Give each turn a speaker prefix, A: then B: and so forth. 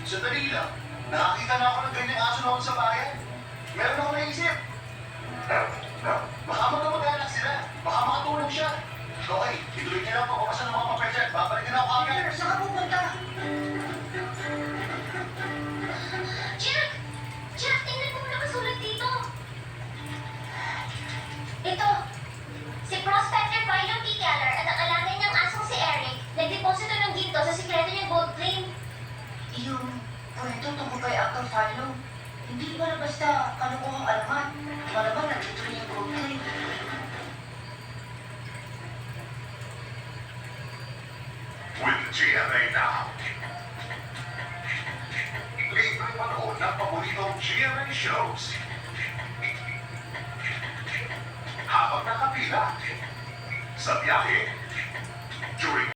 A: Sandali lang. Nakakita na ako ng ganyang aso noon sa bayan. Meron ako naisip. Baka magkamag-anak sila. Baka makatulong siya. Okay, ituloy niya lang pagpapasan ng mga papel dyan. Babalik na ako agad.
B: Peter, saan ka pupunta?
C: Jack! Jack, tingnan mo nakasulat dito. Ito, si Prospector Philo T. Keller at ang alaga niyang asong si Eric nagdeposito ng ginto sa sikreto niyang gold claim.
B: Yung kwento tungkol kay Uncle Philo. Hindi ba na basta kalukuhang alamat? Malaman nandito rin yung gold claim.
A: With GMA now. Libre panood ng paboritong GMA shows. Habang nakapila sa biyahe, during